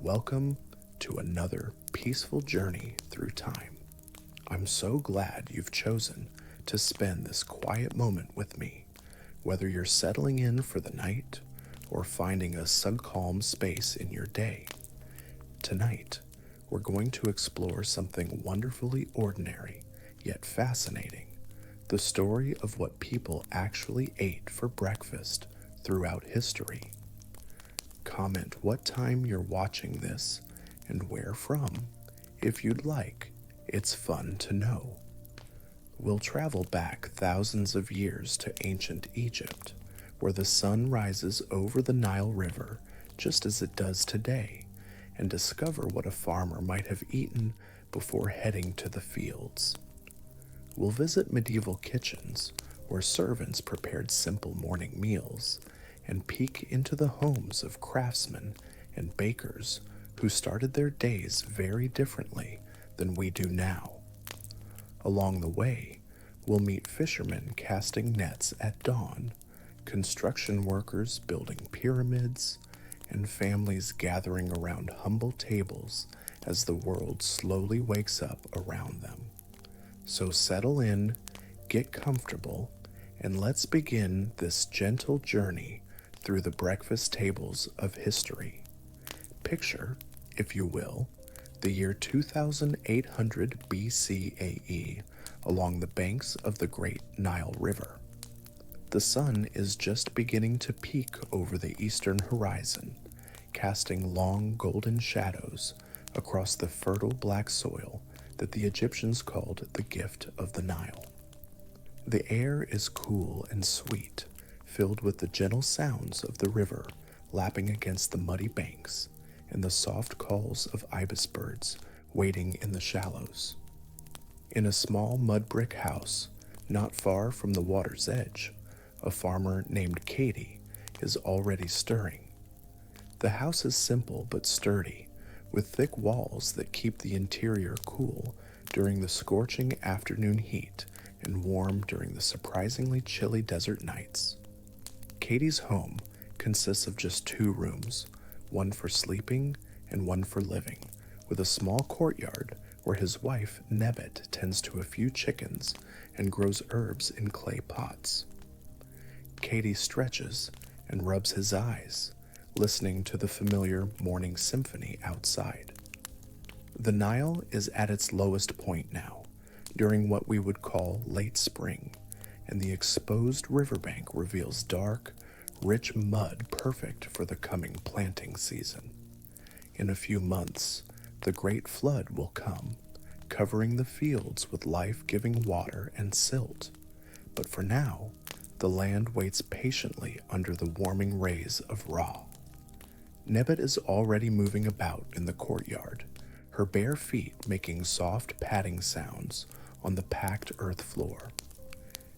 welcome to another peaceful journey through time. I'm so glad you've chosen to spend this quiet moment with me, whether you're settling in for the night or finding a calm space in your day. Tonight, we're going to explore something wonderfully ordinary yet fascinating, the story of what people actually ate for breakfast throughout history. Comment what time you're watching this and where from, if you'd like. It's fun to know. We'll travel back thousands of years to ancient Egypt, where the sun rises over the Nile River just as it does today, and discover what a farmer might have eaten before heading to the fields. We'll visit medieval kitchens where servants prepared simple morning meals, and peek into the homes of craftsmen and bakers who started their days very differently than we do now. Along the way, we'll meet fishermen casting nets at dawn, construction workers building pyramids, and families gathering around humble tables as the world slowly wakes up around them. So settle in, get comfortable, and let's begin this gentle journey through the breakfast tables of history. Picture, if you will, the year 2800 BCAE along the banks of the great Nile River. The sun is just beginning to peek over the eastern horizon, casting long golden shadows across the fertile black soil that the Egyptians called the gift of the Nile. The air is cool and sweet, filled with the gentle sounds of the river lapping against the muddy banks and the soft calls of ibis birds waiting in the shallows. In a small mud brick house, not far from the water's edge, a farmer named Katie is already stirring. The house is simple but sturdy, with thick walls that keep the interior cool during the scorching afternoon heat and warm during the surprisingly chilly desert nights. Katie's home consists of just 2 rooms, one for sleeping and one for living, with a small courtyard where his wife Nebet tends to a few chickens and grows herbs in clay pots. Katie stretches and rubs his eyes, listening to the familiar morning symphony outside. The Nile is at its lowest point now, during what we would call late spring, and the exposed riverbank reveals dark, rich mud perfect for the coming planting season. In a few months, the great flood will come, covering the fields with life-giving water and silt. But for now, the land waits patiently under the warming rays of Ra. Nebet is already moving about in the courtyard, her bare feet making soft padding sounds on the packed earth floor.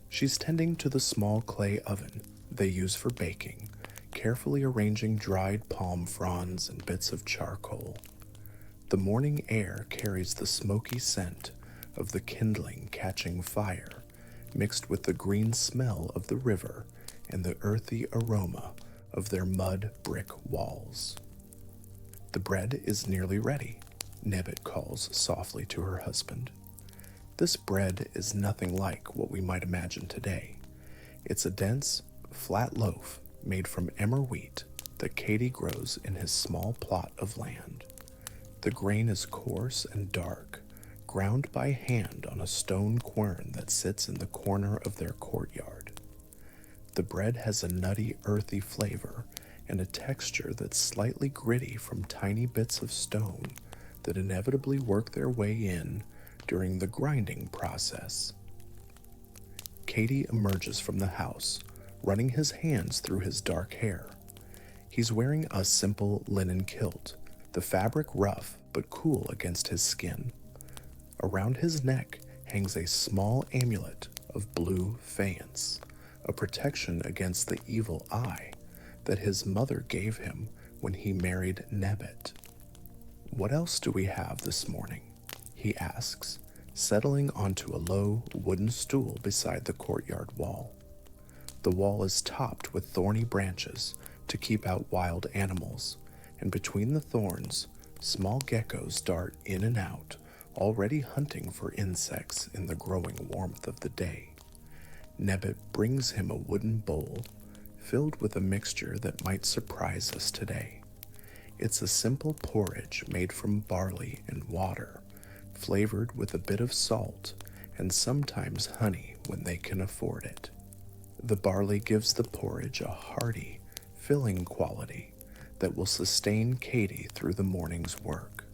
She's tending to the small clay oven they use for baking, carefully arranging dried palm fronds and bits of charcoal. The morning air carries the smoky scent of the kindling catching fire, mixed with the green smell of the river and the earthy aroma of their mud brick walls. The bread is nearly ready, Nebet calls softly to her husband. This bread is nothing like what we might imagine today. It's a dense, flat loaf made from emmer wheat that Katie grows in his small plot of land. The grain is coarse and dark, ground by hand on a stone quern that sits in the corner of their courtyard. The bread has a nutty, earthy flavor and a texture that's slightly gritty from tiny bits of stone that inevitably work their way in during the grinding process. Katie emerges from the house, running his hands through his dark hair. He's wearing a simple linen kilt, the fabric rough but cool against his skin. Around his neck hangs a small amulet of blue faience, a protection against the evil eye that his mother gave him when he married Nebet. "What else do we have this morning?" he asks, settling onto a low wooden stool beside the courtyard wall. The wall is topped with thorny branches to keep out wild animals, and between the thorns, Small geckos dart in and out, already hunting for insects in the growing warmth of the day. Nebbit brings him a wooden bowl filled with a mixture that might surprise us today. It's a simple porridge made from barley and water, flavored with a bit of salt and sometimes honey when they can afford it. The barley gives the porridge a hearty, filling quality that will sustain Katy through the morning's work.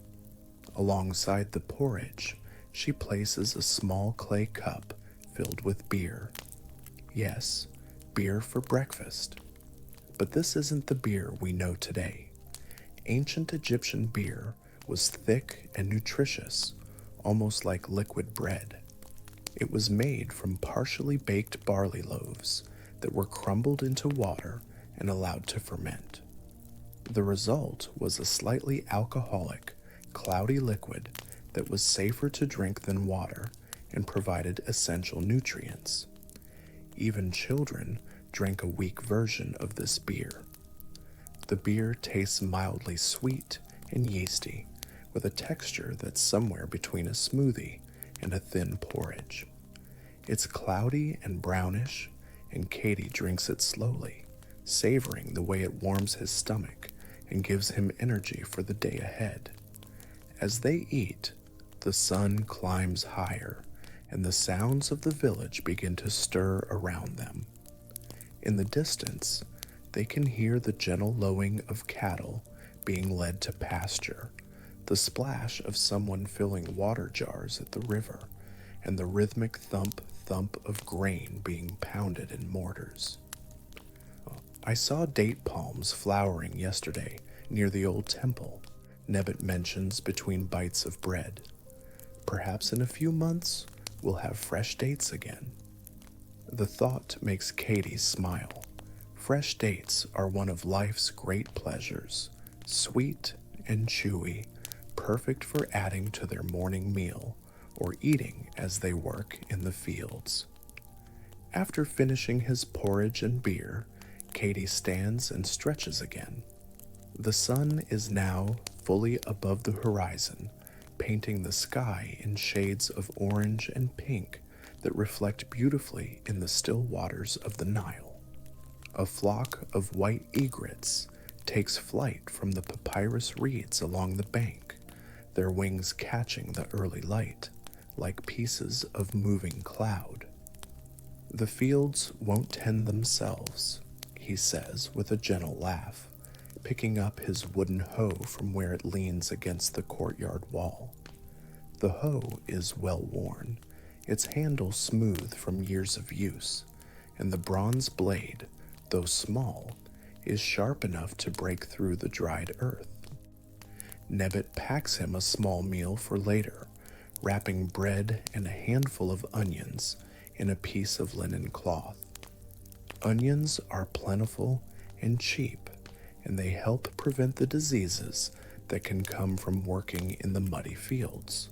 Alongside the porridge, she places a small clay cup filled with beer. Yes, beer for breakfast. But this isn't the beer we know today. Ancient Egyptian beer was thick and nutritious, almost like liquid bread. It was made from partially baked barley loaves that were crumbled into water and allowed to ferment. The result was a slightly alcoholic, cloudy liquid that was safer to drink than water and provided essential nutrients. Even children drank a weak version of this beer. The beer tastes mildly sweet and yeasty, with a texture that's somewhere between a smoothie and a thin porridge. It's cloudy and brownish, and Katy drinks it slowly, savoring the way it warms his stomach and gives him energy for the day ahead. As they eat, the sun climbs higher, and the sounds of the village begin to stir around them. In the distance, they can hear the gentle lowing of cattle being led to pasture, the splash of someone filling water jars at the river, and the rhythmic thump of grain being pounded in mortars. I saw date palms flowering yesterday near the old temple, Nebbit mentions between bites of bread. Perhaps in a few months, we'll have fresh dates again. The thought makes Katy smile. Fresh dates are one of life's great pleasures, sweet and chewy, perfect for adding to their morning meal or eating as they work in the fields. After finishing his porridge and beer, Katy stands and stretches again. The sun is now fully above the horizon, painting the sky in shades of orange and pink that reflect beautifully in the still waters of the Nile. A flock of white egrets takes flight from the papyrus reeds along the bank, their wings catching the early light like pieces of moving cloud. The fields won't tend themselves, he says with a gentle laugh, picking up his wooden hoe from where it leans against the courtyard wall. The hoe is well worn, its handle smooth from years of use, and the bronze blade, though small, is sharp enough to break through the dried earth. Nebbit packs him a small meal for later, wrapping bread and a handful of onions in a piece of linen cloth. Onions are plentiful and cheap, and they help prevent the diseases that can come from working in the muddy fields.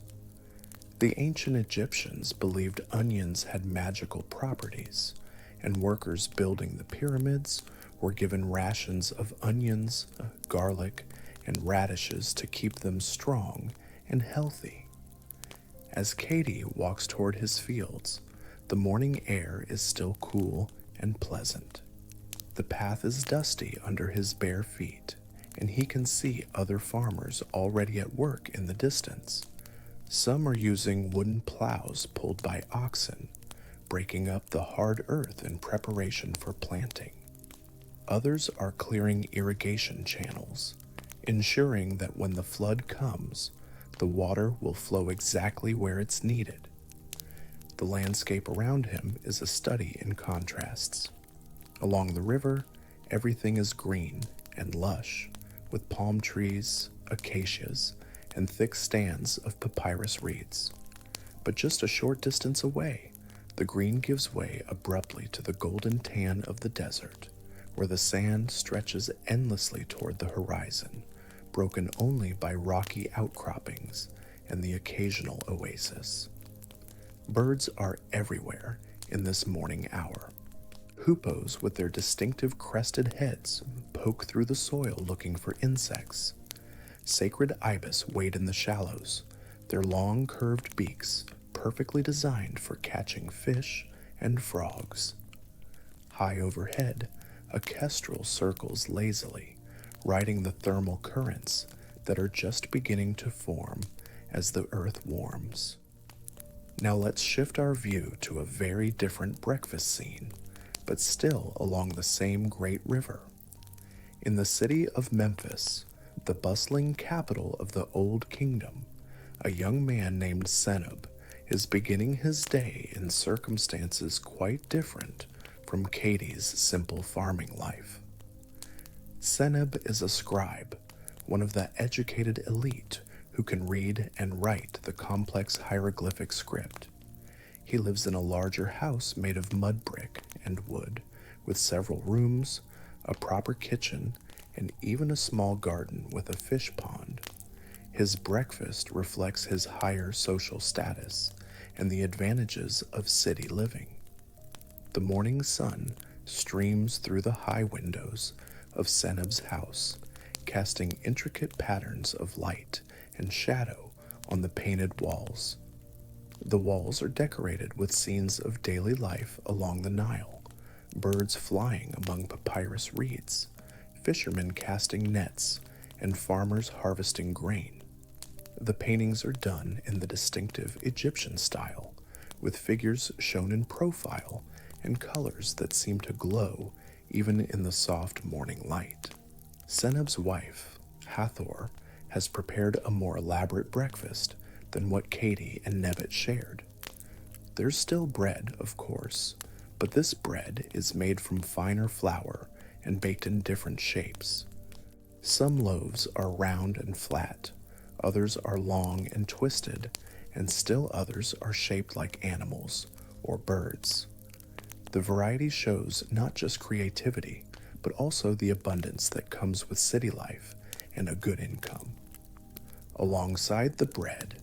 The ancient Egyptians believed onions had magical properties, and workers building the pyramids were given rations of onions, garlic, and radishes to keep them strong and healthy. As Katy walks toward his fields, the morning air is still cool and pleasant. The path is dusty under his bare feet, and he can see other farmers already at work in the distance. Some are using wooden plows pulled by oxen, breaking up the hard earth in preparation for planting. Others are clearing irrigation channels, ensuring that when the flood comes, the water will flow exactly where it's needed. The landscape around him is a study in contrasts. Along the river, everything is green and lush, with palm trees, acacias, and thick stands of papyrus reeds. But just a short distance away, the green gives way abruptly to the golden tan of the desert, where the sand stretches endlessly toward the horizon, broken only by rocky outcroppings and the occasional oasis. Birds are everywhere in this morning hour. Hoopoes with their distinctive crested heads poke through the soil looking for insects. Sacred ibis wade in the shallows, their long curved beaks perfectly designed for catching fish and frogs. High overhead, a kestrel circles lazily, riding the thermal currents that are just beginning to form as the earth warms. Now let's shift our view to a very different breakfast scene, but still along the same great river. In the city of Memphis, the bustling capital of the Old Kingdom, a young man named Seneb is beginning his day in circumstances quite different from Katie's simple farming life. Seneb is a scribe, one of the educated elite who can read and write the complex hieroglyphic script. He lives in a larger house made of mud brick and wood, with several rooms, a proper kitchen, and even a small garden with a fish pond. His breakfast reflects his higher social status and the advantages of city living. The morning sun streams through the high windows of Seneb's house, casting intricate patterns of light and shadow on the painted walls. The walls are decorated with scenes of daily life along the Nile, birds flying among papyrus reeds, fishermen casting nets, and farmers harvesting grain. The paintings are done in the distinctive Egyptian style, with figures shown in profile and colors that seem to glow even in the soft morning light. Seneb's wife, Hathor, has prepared a more elaborate breakfast than what Katie and Nebbit shared. There's still bread, of course, but this bread is made from finer flour and baked in different shapes. Some loaves are round and flat, others are long and twisted, and still others are shaped like animals or birds. The variety shows not just creativity, but also the abundance that comes with city life and a good income. Alongside the bread,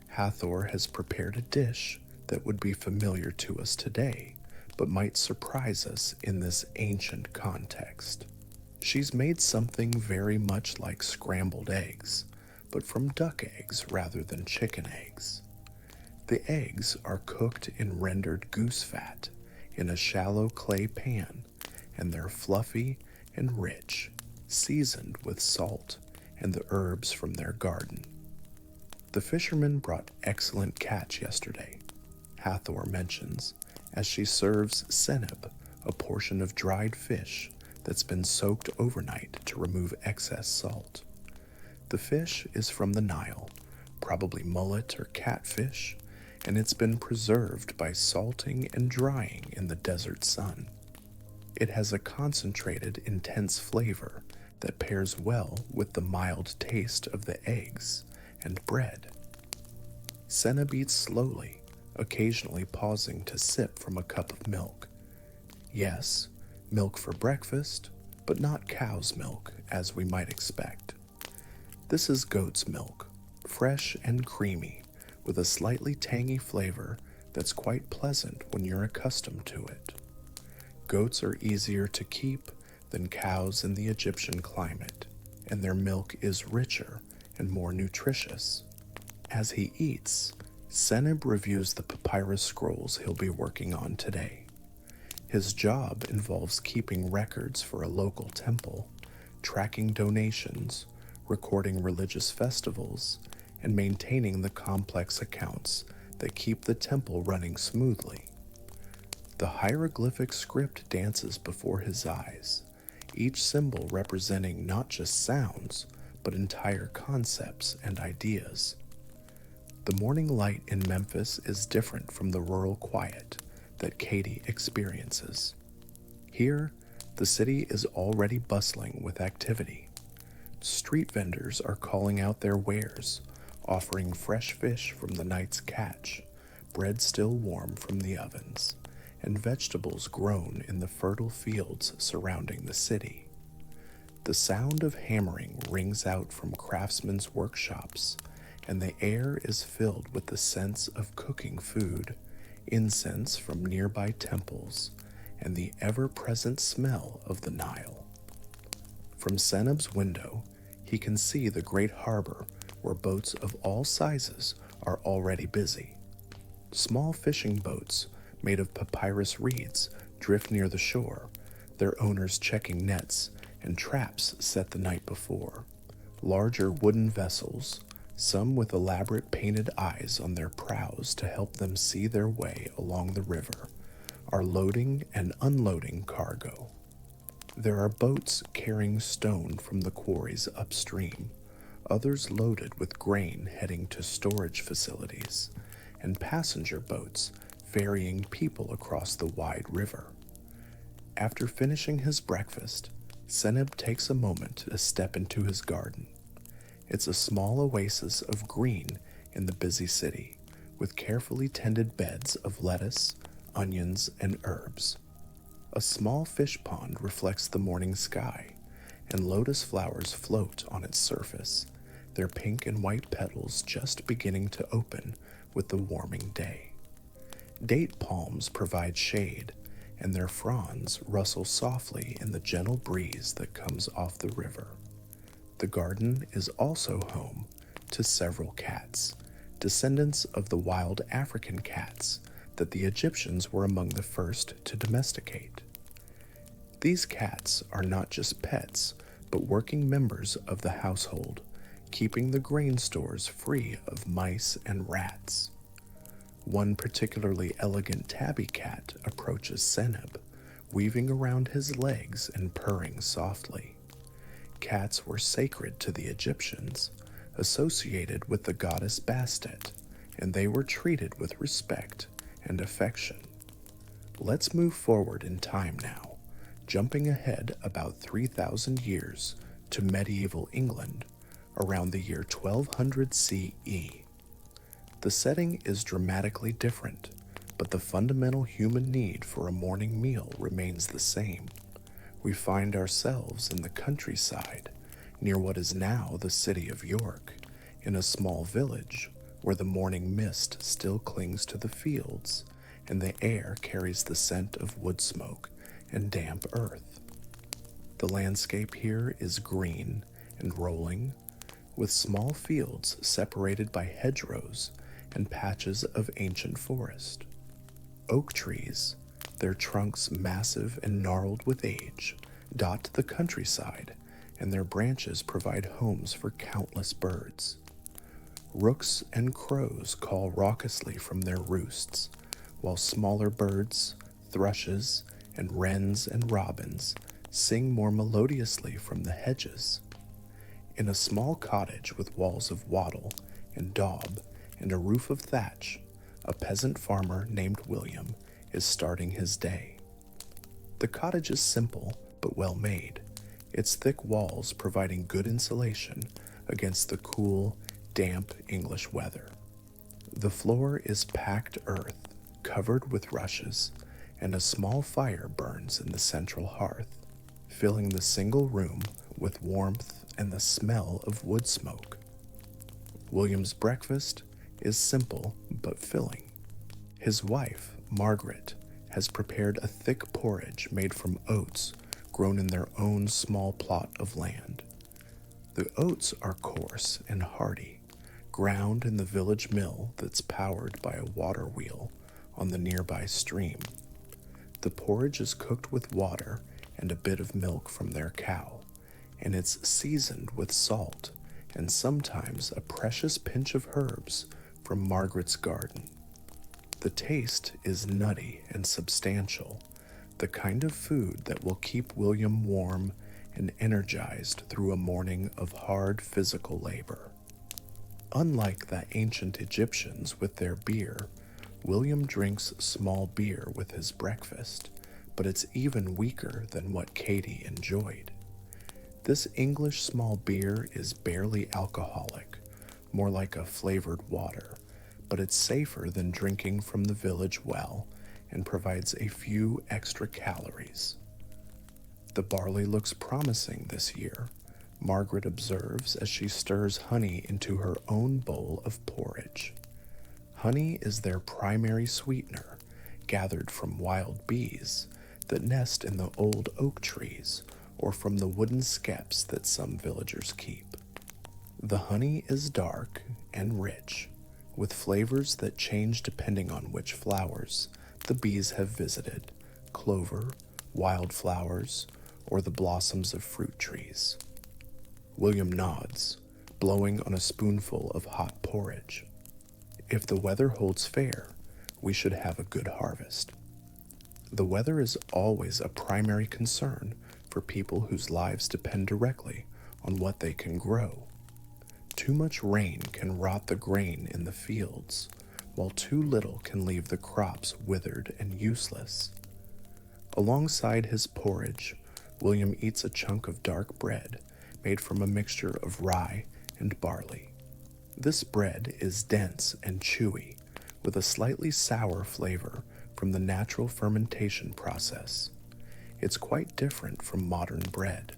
Hathor has prepared a dish that would be familiar to us today, but might surprise us in this ancient context. She's made something very much like scrambled eggs, but from duck eggs rather than chicken eggs. The eggs are cooked in rendered goose fat in a shallow clay pan, and they're fluffy and rich, seasoned with salt and the herbs from their garden. The fisherman brought excellent catch yesterday, Hathor mentions, as she serves Seneb a portion of dried fish that's been soaked overnight to remove excess salt. The fish is from the Nile, probably mullet or catfish, and it's been preserved by salting and drying in the desert sun. It has a concentrated, intense flavor that pairs well with the mild taste of the eggs and bread. Seneb eats slowly, occasionally pausing to sip from a cup of milk. Yes, milk for breakfast, but not cow's milk, as we might expect. This is goat's milk, fresh and creamy, with a slightly tangy flavor that's quite pleasant when you're accustomed to it. Goats are easier to keep than cows in the Egyptian climate, and their milk is richer and more nutritious. As he eats, Seneb reviews the papyrus scrolls he'll be working on today. His job involves keeping records for a local temple, tracking donations, recording religious festivals, and maintaining the complex accounts that keep the temple running smoothly. The hieroglyphic script dances before his eyes, each symbol representing not just sounds, but entire concepts and ideas. The morning light in Memphis is different from the rural quiet that Katie experiences. Here, the city is already bustling with activity. Street vendors are calling out their wares, offering fresh fish from the night's catch, bread still warm from the ovens, and vegetables grown in the fertile fields surrounding the city. The sound of hammering rings out from craftsmen's workshops, and the air is filled with the sense of cooking food, incense from nearby temples, and the ever-present smell of the Nile. From Seneb's window, He can see the great harbor where boats of all sizes are already busy. Small fishing boats made of papyrus reeds drift near the shore, their owners checking nets and traps set the night before. Larger wooden vessels, some with elaborate painted eyes on their prows to help them see their way along the river, are loading and unloading cargo. There are boats carrying stone from the quarries upstream, others loaded with grain heading to storage facilities, and passenger boats ferrying people across the wide river. After finishing his breakfast, Seneb takes a moment to step into his garden. It's a small oasis of green in the busy city, with carefully tended beds of lettuce, onions, and herbs. A small fish pond reflects the morning sky, and lotus flowers float on its surface, their pink and white petals just beginning to open with the warming day. Date palms provide shade, and their fronds rustle softly in the gentle breeze that comes off the river. The garden is also home to several cats, descendants of the wild African cats that the Egyptians were among the first to domesticate. These cats are not just pets, but working members of the household, keeping the grain stores free of mice and rats. One particularly elegant tabby cat approaches Seneb, weaving around his legs and purring softly. Cats were sacred to the Egyptians, associated with the goddess Bastet, and they were treated with respect and affection. Let's move forward in time now, jumping ahead about 3,000 years to medieval England, around the year 1200 CE. The setting is dramatically different, but the fundamental human need for a morning meal remains the same. We find ourselves in the countryside, near what is now the city of York, in a small village where the morning mist still clings to the fields, and the air carries the scent of wood smoke and damp earth. The landscape here is green and rolling, with small fields separated by hedgerows and patches of ancient forest. Oak trees, their trunks massive and gnarled with age, dot the countryside, and their branches provide homes for countless birds. Rooks and crows call raucously from their roosts, while smaller birds, thrushes, and wrens and robins sing more melodiously from the hedges. In a small cottage with walls of wattle and daub and a roof of thatch, a peasant farmer named William is starting his day. The cottage is simple but well made, its thick walls providing good insulation against the cool, damp English weather. The floor is packed earth, covered with rushes, and a small fire burns in the central hearth, filling the single room with warmth and the smell of wood smoke. William's breakfast is simple but filling. His wife, Margaret, has prepared a thick porridge made from oats grown in their own small plot of land. The oats are coarse and hearty, ground in the village mill that's powered by a water wheel on the nearby stream. The porridge is cooked with water and a bit of milk from their cow, and it's seasoned with salt and sometimes a precious pinch of herbs from Margaret's garden. The taste is nutty and substantial, the kind of food that will keep William warm and energized through a morning of hard physical labor. Unlike the ancient Egyptians with their beer, William drinks small beer with his breakfast, but it's even weaker than what Katie enjoyed. This English small beer is barely alcoholic, more like a flavored water, but it's safer than drinking from the village well and provides a few extra calories. The barley looks promising this year, Margaret observes as she stirs honey into her own bowl of porridge. Honey is their primary sweetener, gathered from wild bees that nest in the old oak trees or from the wooden skeps that some villagers keep. The honey is dark and rich, with flavors that change depending on which flowers the bees have visited: clover, wildflowers, or the blossoms of fruit trees. William nods, blowing on a spoonful of hot porridge. If the weather holds fair, we should have a good harvest. The weather is always a primary concern for people whose lives depend directly on what they can grow. Too much rain can rot the grain in the fields, while too little can leave the crops withered and useless. Alongside his porridge, William eats a chunk of dark bread made from a mixture of rye and barley. This bread is dense and chewy, with a slightly sour flavor from the natural fermentation process. It's quite different from modern bread,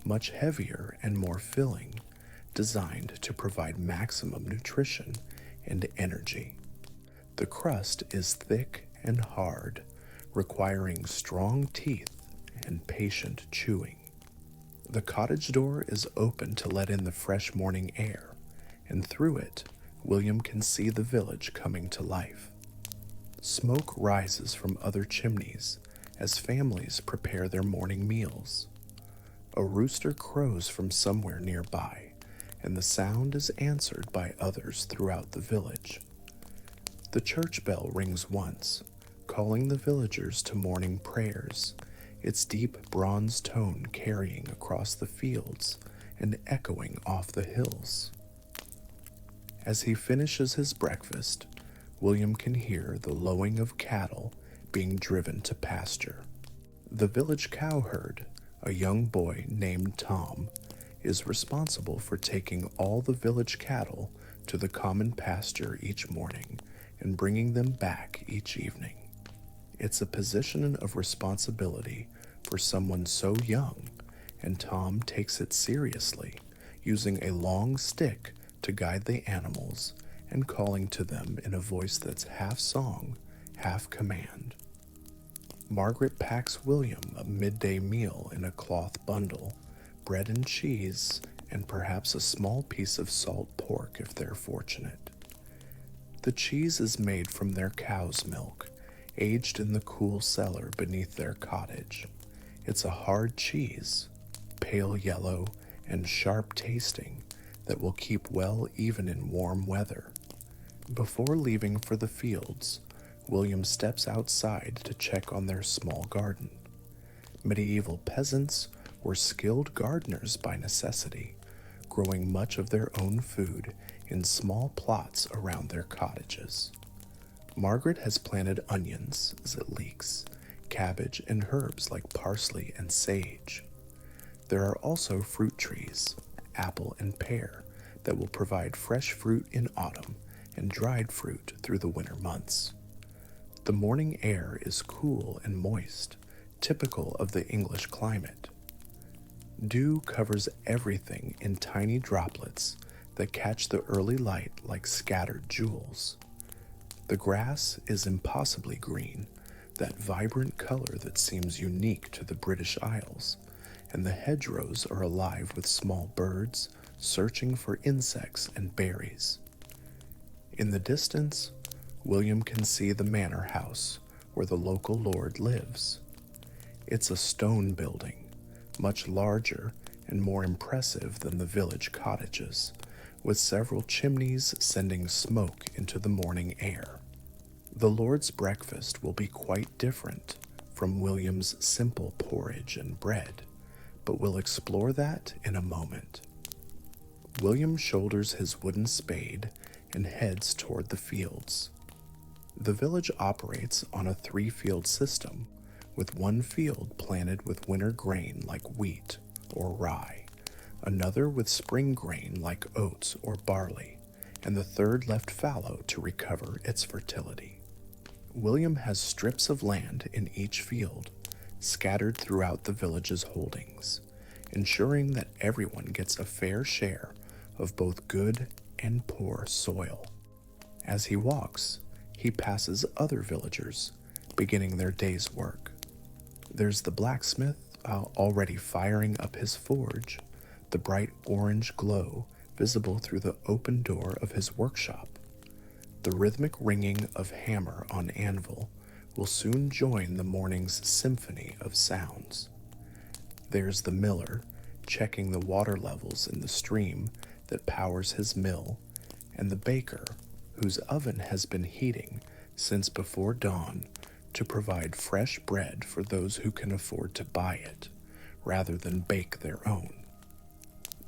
much heavier and more filling, designed to provide maximum nutrition and energy. The crust is thick and hard, requiring strong teeth and patient chewing. The cottage door is open to let in the fresh morning air, and through it, William can see the village coming to life. Smoke rises from other chimneys as families prepare their morning meals. A rooster crows from somewhere nearby, and the sound is answered by others throughout the village. The church bell rings once, calling the villagers to morning prayers, its deep bronze tone carrying across the fields and echoing off the hills. As he finishes his breakfast, William can hear the lowing of cattle being driven to pasture. The village cowherd, a young boy named Tom, is responsible for taking all the village cattle to the common pasture each morning and bringing them back each evening. It's a position of responsibility for someone so young, and Tom takes it seriously, using a long stick to guide the animals and calling to them in a voice that's half song, half command. Margaret packs William a midday meal in a cloth bundle, bread and cheese, and perhaps a small piece of salt pork if they're fortunate. The cheese is made from their cow's milk, aged in the cool cellar beneath their cottage. It's a hard cheese, pale yellow and sharp tasting, that will keep well even in warm weather. Before leaving for the fields, William steps outside to check on their small garden. Medieval peasants were skilled gardeners by necessity, growing much of their own food in small plots around their cottages. Margaret has planted onions, leeks, cabbage, and herbs like parsley and sage. There are also fruit trees, apple and pear, that will provide fresh fruit in autumn and dried fruit through the winter months. The morning air is cool and moist, typical of the English climate. Dew covers everything in tiny droplets that catch the early light like scattered jewels. The grass is impossibly green, that vibrant color that seems unique to the British Isles, and the hedgerows are alive with small birds searching for insects and berries. In the distance, William can see the manor house where the local lord lives. It's a stone building, much larger and more impressive than the village cottages, with several chimneys sending smoke into the morning air. The Lord's breakfast will be quite different from William's simple porridge and bread, but we'll explore that in a moment. William shoulders his wooden spade and heads toward the fields. The village operates on a 3-field system, with one field planted with winter grain like wheat or rye, another with spring grain like oats or barley, and the third left fallow to recover its fertility. William has strips of land in each field, scattered throughout the village's holdings, ensuring that everyone gets a fair share of both good and poor soil. As he walks, he passes other villagers beginning their day's work. There's the blacksmith already firing up his forge, the bright orange glow visible through the open door of his workshop. The rhythmic ringing of hammer on anvil will soon join the morning's symphony of sounds. There's the miller, checking the water levels in the stream that powers his mill, and the baker, whose oven has been heating since before dawn to provide fresh bread for those who can afford to buy it, rather than bake their own.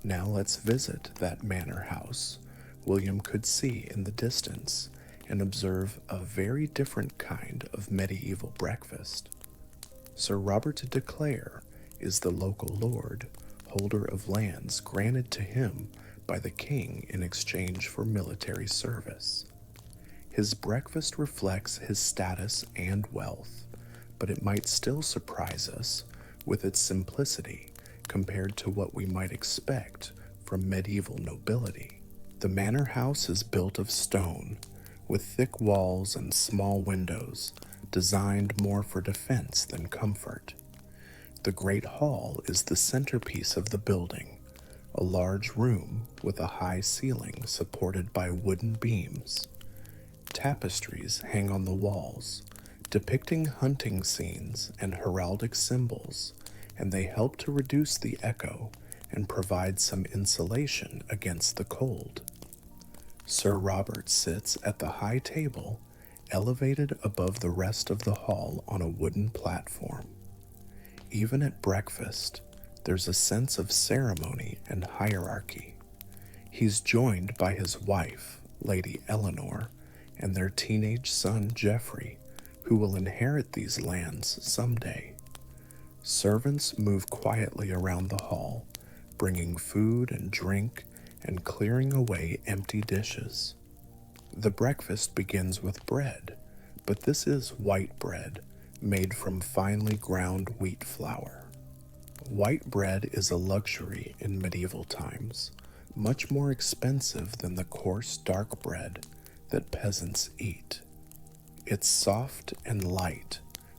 Now let's visit that manor house William could see in the distance and observe a very different kind of medieval breakfast. Sir Robert de Clare is the local lord, holder of lands granted to him by the king in exchange for military service. His breakfast reflects his status and wealth, but it might still surprise us with its simplicity compared to what we might expect from medieval nobility. The manor house is built of stone, with thick walls and small windows, designed more for defense than comfort. The great hall is the centerpiece of the building, a large room with a high ceiling supported by wooden beams. Tapestries hang on the walls, depicting hunting scenes and heraldic symbols, and they help to reduce the echo and provide some insulation against the cold. Sir Robert sits at the high table, elevated above the rest of the hall on a wooden platform. Even at breakfast, there's a sense of ceremony and hierarchy. He's joined by his wife, Lady Eleanor, and their teenage son, Geoffrey, who will inherit these lands someday. Servants move quietly around the hall, bringing food and drink and clearing away empty dishes. The breakfast begins with bread, but this is white bread made from finely ground wheat flour. White bread is a luxury in medieval times, much more expensive than the coarse dark bread that peasants eat. It's soft and light,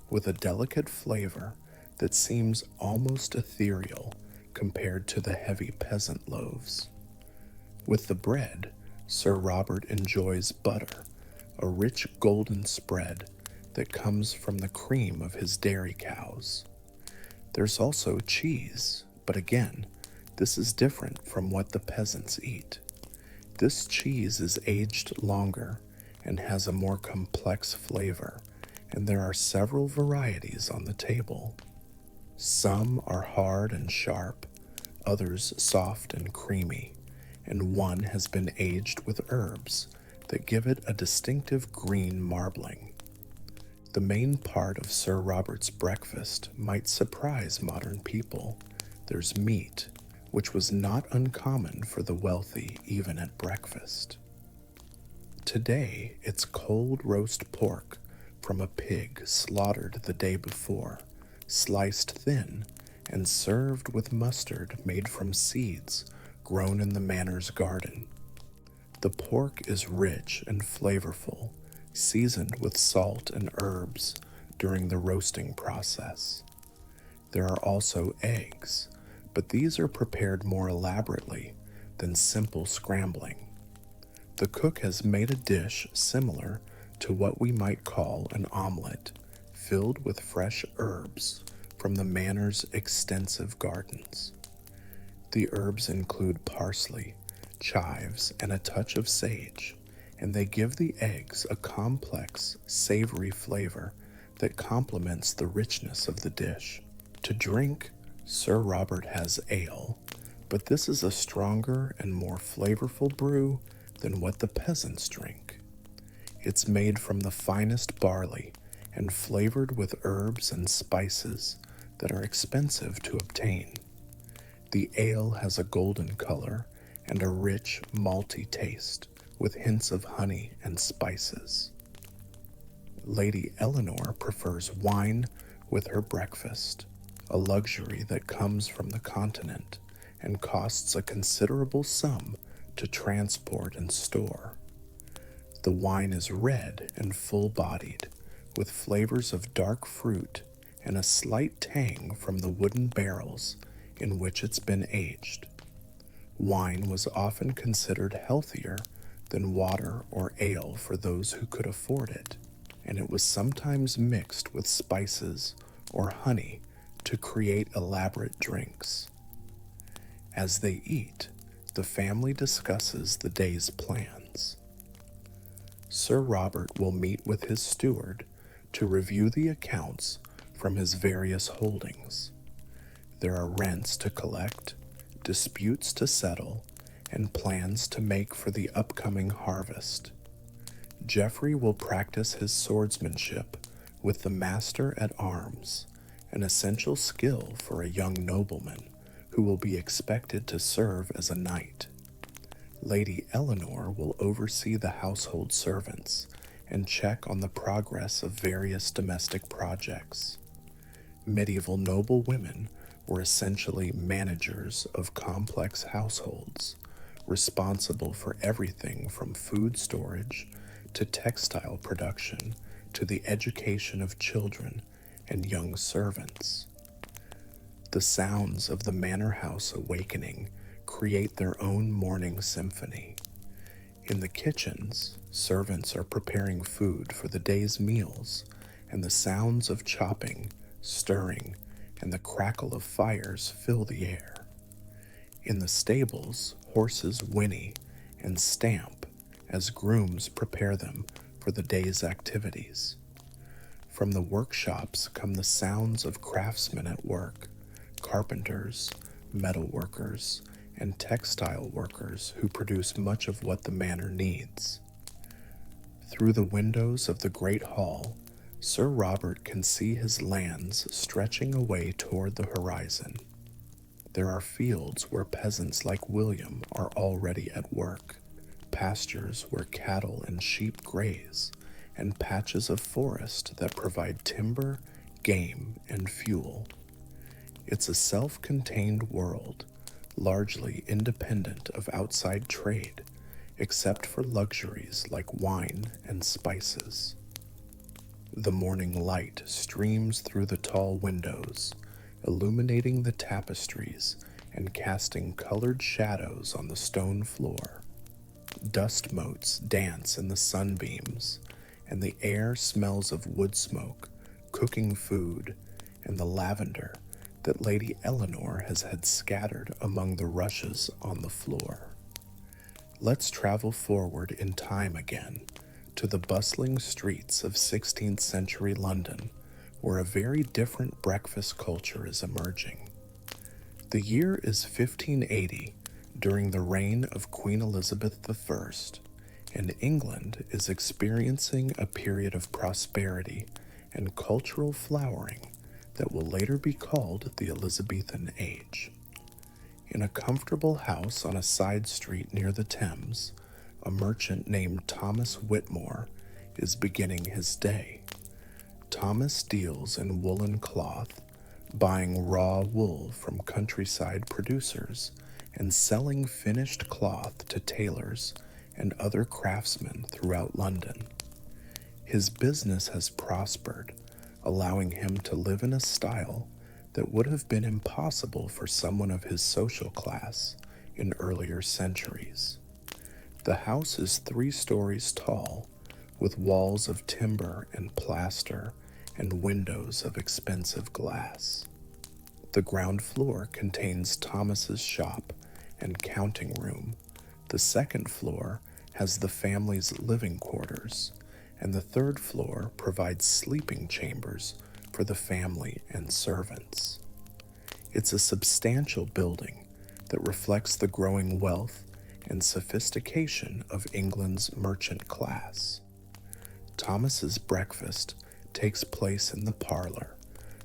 with a delicate flavor that seems almost ethereal compared to the heavy peasant loaves. With the bread, Sir Robert enjoys butter, a rich golden spread that comes from the cream of his dairy cows. There's also cheese, but again, this is different from what the peasants eat. This cheese is aged longer and has a more complex flavor, and there are several varieties on the table. Some are hard and sharp, others soft and creamy, and one has been aged with herbs that give it a distinctive green marbling. The main part of Sir Robert's breakfast might surprise modern people. There's meat, which was not uncommon for the wealthy even at breakfast. Today, it's cold roast pork from a pig slaughtered the day before, sliced thin and served with mustard made from seeds grown in the manor's garden. The pork is rich and flavorful, seasoned with salt and herbs during the roasting process. There are also eggs, but these are prepared more elaborately than simple scrambling. The cook has made a dish similar to what we might call an omelet, filled with fresh herbs from the manor's extensive gardens. The herbs include parsley, chives, and a touch of sage, and they give the eggs a complex, savory flavor that complements the richness of the dish. To drink, Sir Robert has ale, but this is a stronger and more flavorful brew than what the peasants drink. It's made from the finest barley and flavored with herbs and spices that are expensive to obtain. The ale has a golden color and a rich, malty taste, with hints of honey and spices. Lady Eleanor prefers wine with her breakfast, a luxury that comes from the continent and costs a considerable sum to transport and store. The wine is red and full-bodied, with flavors of dark fruit and a slight tang from the wooden barrels in which it's been aged. Wine was often considered healthier than water or ale for those who could afford it, and it was sometimes mixed with spices or honey to create elaborate drinks. As they eat, the family discusses the day's plans. Sir Robert will meet with his steward to review the accounts from his various holdings. There are rents to collect, disputes to settle, and plans to make for the upcoming harvest. Geoffrey will practice his swordsmanship with the master at arms, an essential skill for a young nobleman who will be expected to serve as a knight. Lady Eleanor will oversee the household servants and check on the progress of various domestic projects. Medieval noble women were essentially managers of complex households, responsible for everything from food storage to textile production to the education of children and young servants. The sounds of the manor house awakening create their own morning symphony. In the kitchens, servants are preparing food for the day's meals, and the sounds of chopping, stirring, and the crackle of fires fill the air. In the stables, horses whinny and stamp as grooms prepare them for the day's activities. From the workshops come the sounds of craftsmen at work, carpenters, metal workers, and textile workers who produce much of what the manor needs. Through the windows of the great hall, Sir Robert can see his lands stretching away toward the horizon. There are fields where peasants like William are already at work, pastures where cattle and sheep graze, and patches of forest that provide timber, game, and fuel. It's a self-contained world, largely independent of outside trade, except for luxuries like wine and spices. The morning light streams through the tall windows, illuminating the tapestries and casting colored shadows on the stone floor. Dust motes dance in the sunbeams, and the air smells of wood smoke, cooking food, and the lavender that Lady Eleanor has had scattered among the rushes on the floor. Let's travel forward in time again to the bustling streets of 16th century London, where a very different breakfast culture is emerging. The year is 1580, during the reign of Queen Elizabeth I, and England is experiencing a period of prosperity and cultural flowering that will later be called the Elizabethan Age. In a comfortable house on a side street near the Thames, a merchant named Thomas Whitmore is beginning his day. Thomas deals in woolen cloth, buying raw wool from countryside producers and selling finished cloth to tailors and other craftsmen throughout London. His business has prospered, allowing him to live in a style that would have been impossible for someone of his social class in earlier centuries. The house is 3 stories tall, with walls of timber and plaster and windows of expensive glass. The ground floor contains Thomas's shop and counting room. The second floor has the family's living quarters, and the third floor provides sleeping chambers for the family and servants. It's a substantial building that reflects the growing wealth and sophistication of England's merchant class. Thomas's breakfast takes place in the parlor,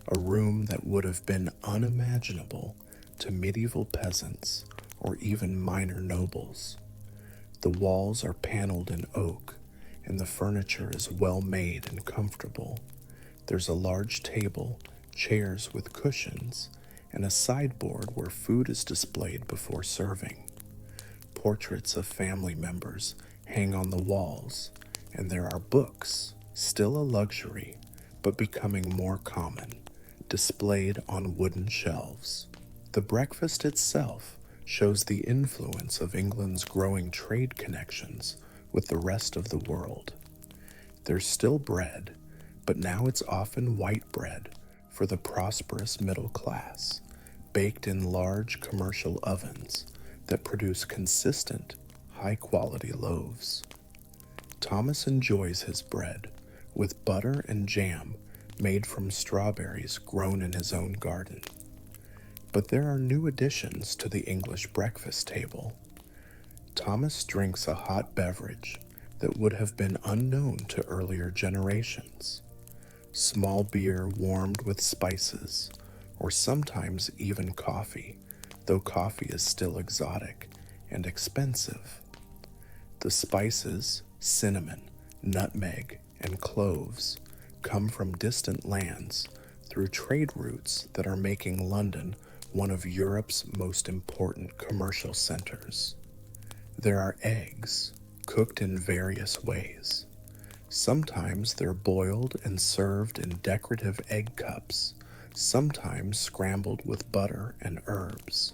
a room that would have been unimaginable to medieval peasants or even minor nobles. The walls are paneled in oak, and the furniture is well made and comfortable. There's a large table, chairs with cushions, and a sideboard where food is displayed before serving. Portraits of family members hang on the walls, and there are books, still a luxury, but becoming more common, displayed on wooden shelves. The breakfast itself shows the influence of England's growing trade connections with the rest of the world. There's still bread, but now it's often white bread for the prosperous middle class, baked in large commercial ovens that produce consistent, high-quality loaves. Thomas enjoys his bread with butter and jam made from strawberries grown in his own garden. But there are new additions to the English breakfast table. Thomas drinks a hot beverage that would have been unknown to earlier generations. Small beer warmed with spices, or sometimes even coffee, though coffee is still exotic and expensive. The spices, cinnamon, nutmeg, and cloves come from distant lands through trade routes that are making London one of Europe's most important commercial centers. There are eggs, cooked in various ways. Sometimes they're boiled and served in decorative egg cups, sometimes scrambled with butter and herbs,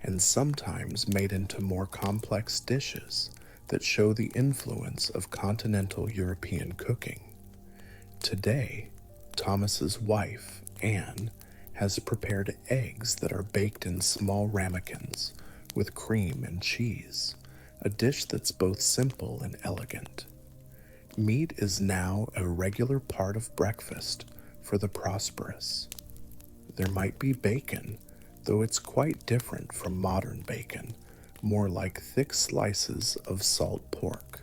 and sometimes made into more complex dishes that show the influence of continental European cooking. Today, Thomas's wife, Anne, has prepared eggs that are baked in small ramekins with cream and cheese, a dish that's both simple and elegant. Meat is now a regular part of breakfast for the prosperous. There might be bacon, though it's quite different from modern bacon, more like thick slices of salt pork.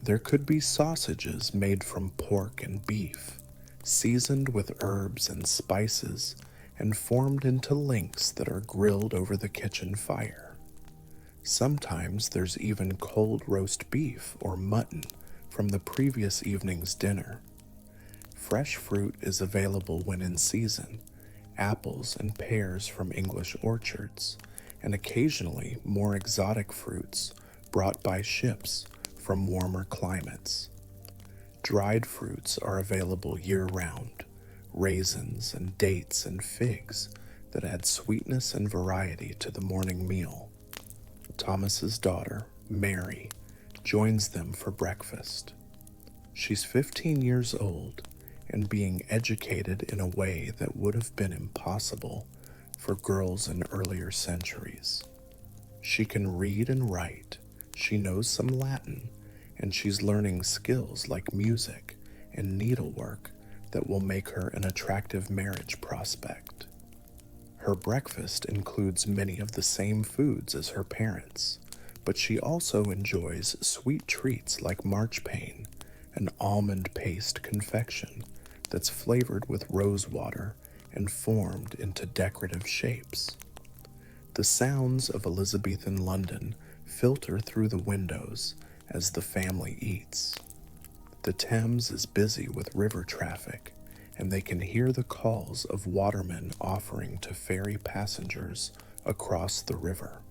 There could be sausages made from pork and beef, seasoned with herbs and spices, and formed into links that are grilled over the kitchen fire. Sometimes there's even cold roast beef or mutton from the previous evening's dinner. Fresh fruit is available when in season, apples and pears from English orchards, and occasionally more exotic fruits brought by ships from warmer climates. Dried fruits are available year-round, raisins and dates and figs that add sweetness and variety to the morning meal. Thomas's daughter, Mary, joins them for breakfast. She's 15 years old and being educated in a way that would have been impossible for girls in earlier centuries. She can read and write, she knows some Latin, and she's learning skills like music and needlework that will make her an attractive marriage prospect. Her breakfast includes many of the same foods as her parents, but she also enjoys sweet treats like marchpane, an almond paste confection that's flavored with rose water and formed into decorative shapes. The sounds of Elizabethan London filter through the windows as the family eats. The Thames is busy with river traffic, and they can hear the calls of watermen offering to ferry passengers across the river.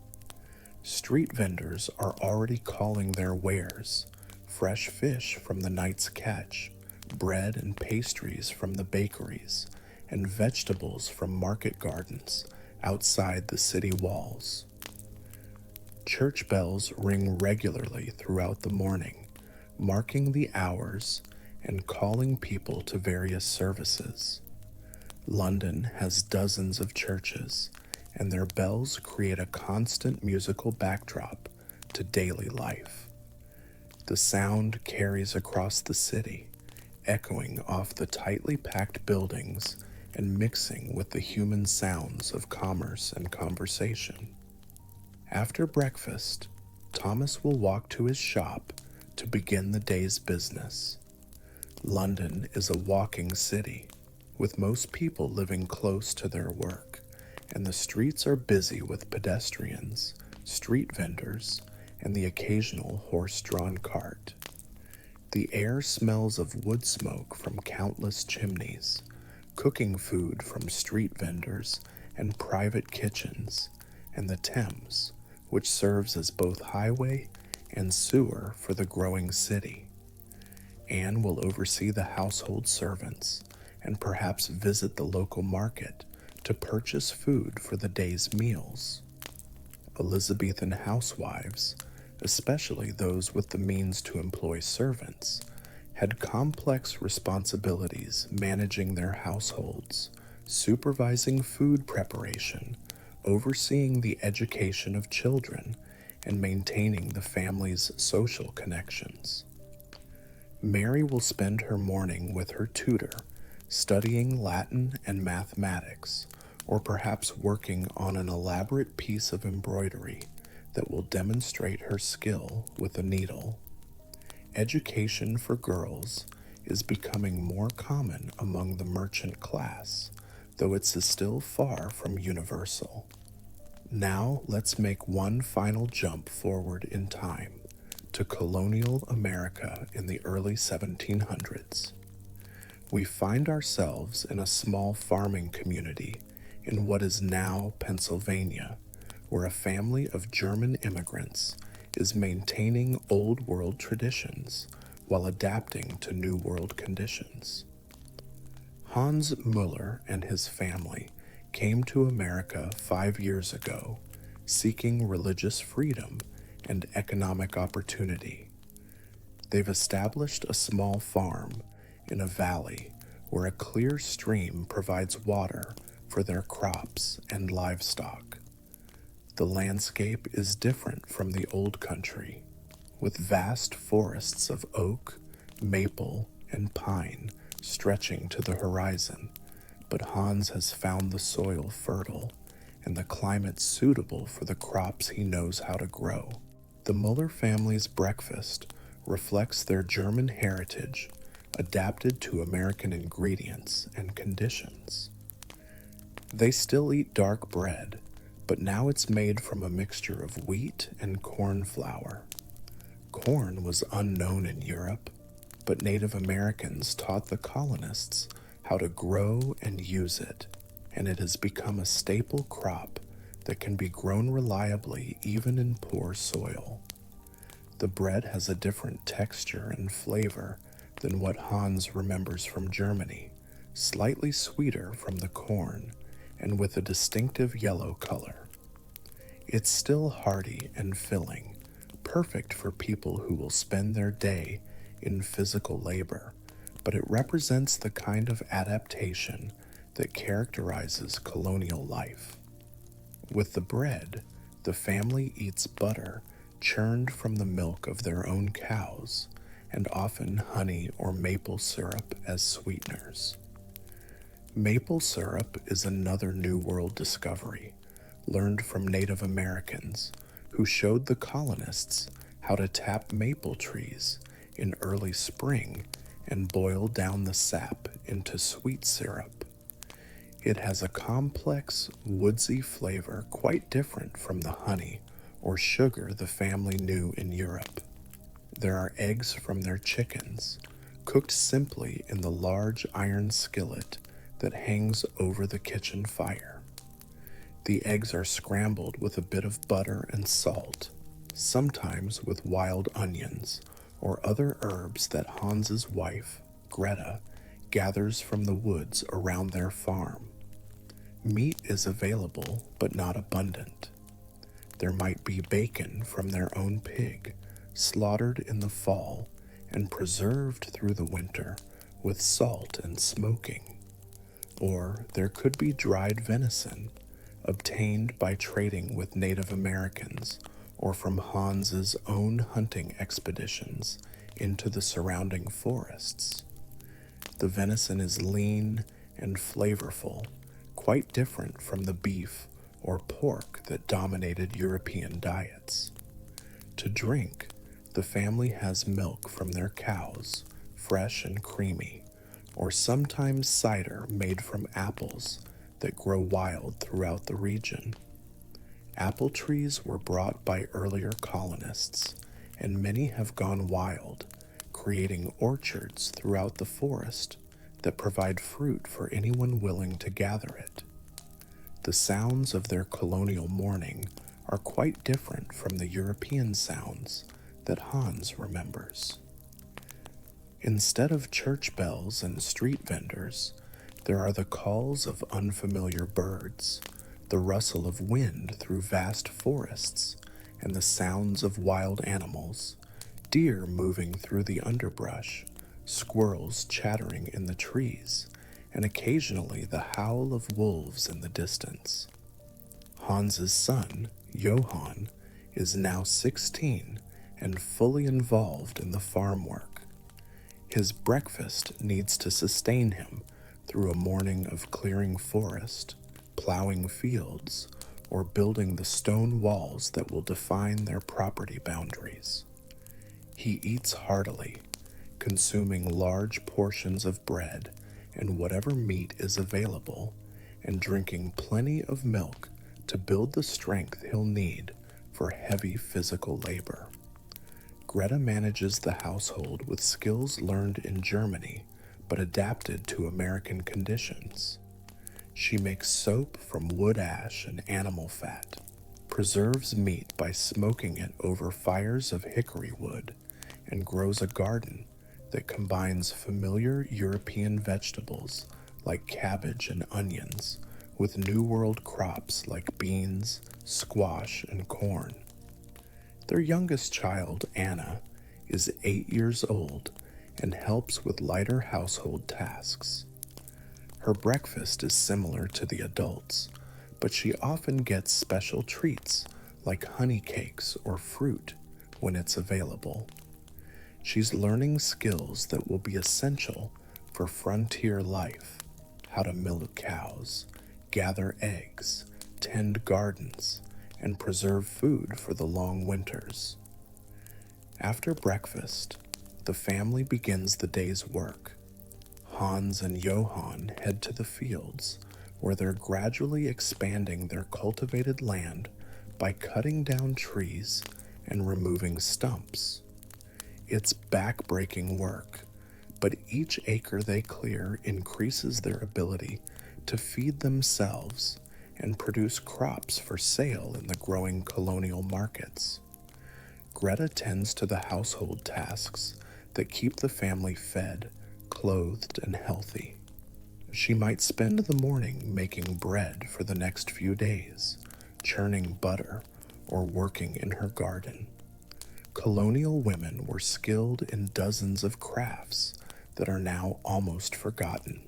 Street vendors are already calling their wares: fresh fish from the night's catch, bread and pastries from the bakeries, and vegetables from market gardens outside the city walls. Church bells ring regularly throughout the morning, marking the hours and calling people to various services. London has dozens of churches, and their bells create a constant musical backdrop to daily life. The sound carries across the city, echoing off the tightly packed buildings and mixing with the human sounds of commerce and conversation. After breakfast, Thomas will walk to his shop to begin the day's business. London is a walking city, with most people living close to their work, and the streets are busy with pedestrians, street vendors, and the occasional horse-drawn cart. The air smells of wood smoke from countless chimneys, cooking food from street vendors and private kitchens, and the Thames, which serves as both highway and sewer for the growing city. Anne will oversee the household servants and perhaps visit the local market to purchase food for the day's meals. Elizabethan housewives, especially those with the means to employ servants, had complex responsibilities managing their households, supervising food preparation, overseeing the education of children, and maintaining the family's social connections. Mary will spend her morning with her tutor, studying Latin and mathematics, or perhaps working on an elaborate piece of embroidery that will demonstrate her skill with a needle. Education for girls is becoming more common among the merchant class, though it's still far from universal. Now let's make one final jump forward in time to colonial America in the early 1700s. We find ourselves in a small farming community in what is now Pennsylvania, where a family of German immigrants is maintaining Old World traditions while adapting to New World conditions. Hans Müller and his family came to America 5 years ago, seeking religious freedom and economic opportunity. They've established a small farm in a valley where a clear stream provides water for their crops and livestock. The landscape is different from the old country, with vast forests of oak, maple, and pine stretching to the horizon, but Hans has found the soil fertile and the climate suitable for the crops he knows how to grow. The Müller family's breakfast reflects their German heritage adapted to American ingredients and conditions. They still eat dark bread, but now it's made from a mixture of wheat and corn flour. Corn was unknown in Europe, but Native Americans taught the colonists how to grow and use it, and it has become a staple crop that can be grown reliably even in poor soil. The bread has a different texture and flavor than what Hans remembers from Germany, slightly sweeter from the corn, and with a distinctive yellow color. It's still hearty and filling, perfect for people who will spend their day in physical labor, but it represents the kind of adaptation that characterizes colonial life. With the bread, the family eats butter churned from the milk of their own cows, and often honey or maple syrup as sweeteners. Maple syrup is another New World discovery, learned from Native Americans who showed the colonists how to tap maple trees in early spring and boil down the sap into sweet syrup. It has a complex, woodsy flavor quite different from the honey or sugar the family knew in Europe. There are eggs from their chickens, cooked simply in the large iron skillet that hangs over the kitchen fire. The eggs are scrambled with a bit of butter and salt, sometimes with wild onions or other herbs that Hans's wife, Greta, gathers from the woods around their farm. Meat is available, but not abundant. There might be bacon from their own pig, slaughtered in the fall and preserved through the winter with salt and smoking. Or there could be dried venison, obtained by trading with Native Americans or from Hans's own hunting expeditions into the surrounding forests. The venison is lean and flavorful, quite different from the beef or pork that dominated European diets. To drink, the family has milk from their cows, fresh and creamy, or sometimes cider made from apples that grow wild throughout the region. Apple trees were brought by earlier colonists, and many have gone wild, creating orchards throughout the forest that provide fruit for anyone willing to gather it. The sounds of their colonial morning are quite different from the European sounds that Hans remembers. Instead of church bells and street vendors, There are the calls of unfamiliar birds, the rustle of wind through vast forests, and the sounds of wild animals, deer moving through the underbrush, squirrels chattering in the trees, and occasionally the howl of wolves in the distance. Hans's son, Johann, is now 16 and fully involved in the farm work. His breakfast needs to sustain him through a morning of clearing forest, plowing fields, or building the stone walls that will define their property boundaries. He eats heartily, consuming large portions of bread and whatever meat is available, and drinking plenty of milk to build the strength he'll need for heavy physical labor. Greta manages the household with skills learned in Germany but adapted to American conditions. She makes soap from wood ash and animal fat, preserves meat by smoking it over fires of hickory wood, and grows a garden that combines familiar European vegetables like cabbage and onions with New World crops like beans, squash, and corn. Their youngest child, Anna, is 8 years old and helps with lighter household tasks. Her breakfast is similar to the adults, but she often gets special treats like honey cakes or fruit when it's available. She's learning skills that will be essential for frontier life: how to milk cows, gather eggs, tend gardens, and preserve food for the long winters. After breakfast, the family begins the day's work. Hans and Johann head to the fields, where they're gradually expanding their cultivated land by cutting down trees and removing stumps. It's back-breaking work, but each acre they clear increases their ability to feed themselves and produce crops for sale in the growing colonial markets. Greta tends to the household tasks that keep the family fed, clothed, and healthy. She might spend the morning making bread for the next few days, churning butter, or working in her garden. Colonial women were skilled in dozens of crafts that are now almost forgotten,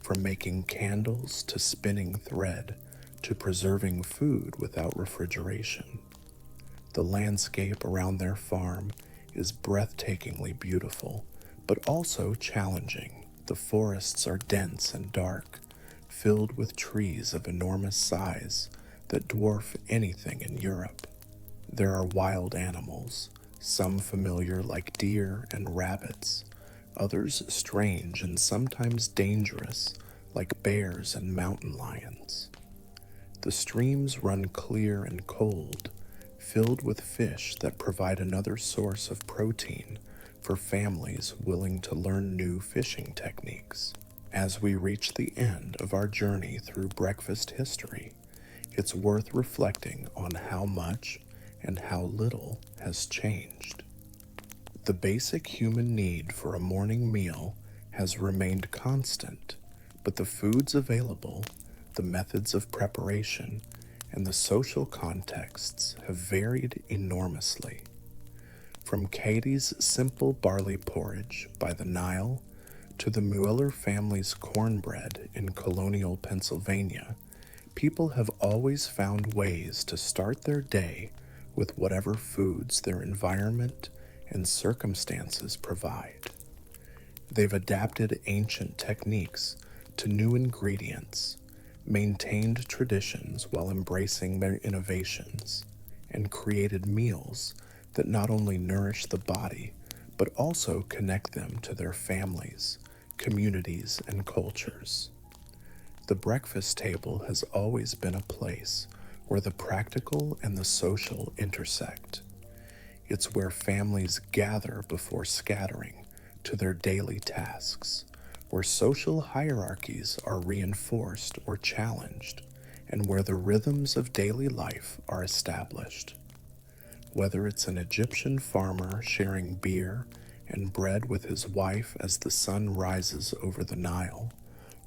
from making candles to spinning thread to preserving food without refrigeration. The landscape around their farm is breathtakingly beautiful, but also challenging. The forests are dense and dark, filled with trees of enormous size that dwarf anything in Europe. There are wild animals, some familiar like deer and rabbits, others strange and sometimes dangerous like bears and mountain lions. The streams run clear and cold, filled with fish that provide another source of protein for families willing to learn new fishing techniques. As we reach the end of our journey through breakfast history, it's worth reflecting on how much and how little has changed. The basic human need for a morning meal has remained constant, but the foods available, the methods of preparation, and the social contexts have varied enormously. From Katie's simple barley porridge by the Nile to the Mueller family's cornbread in colonial Pennsylvania, people have always found ways to start their day with whatever foods their environment and circumstances provide. They've adapted ancient techniques to new ingredients, maintained traditions while embracing their innovations, and created meals that not only nourish the body, but also connect them to their families, communities, and cultures. The breakfast table has always been a place where the practical and the social intersect. It's where families gather before scattering to their daily tasks, where social hierarchies are reinforced or challenged, and where the rhythms of daily life are established. Whether it's an Egyptian farmer sharing beer and bread with his wife as the sun rises over the Nile,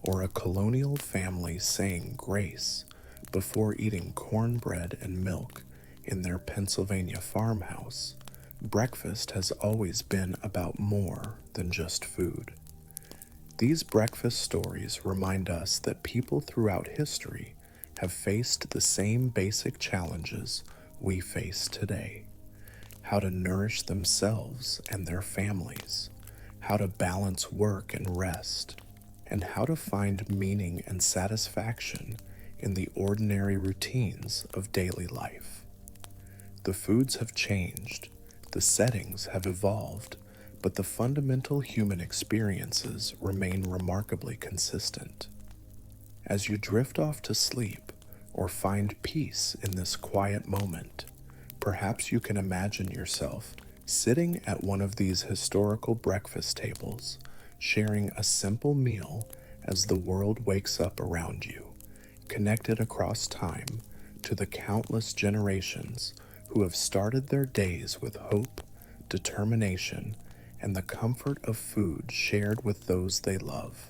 or a colonial family saying grace before eating cornbread and milk in their Pennsylvania farmhouse, breakfast has always been about more than just food. These breakfast stories remind us that people throughout history have faced the same basic challenges we face today: how to nourish themselves and their families, how to balance work and rest, and how to find meaning and satisfaction in the ordinary routines of daily life. The foods have changed, the settings have evolved, but the fundamental human experiences remain remarkably consistent. As you drift off to sleep or find peace in this quiet moment, perhaps you can imagine yourself sitting at one of these historical breakfast tables, sharing a simple meal as the world wakes up around you, connected across time to the countless generations who have started their days with hope, determination, and the comfort of food shared with those they love.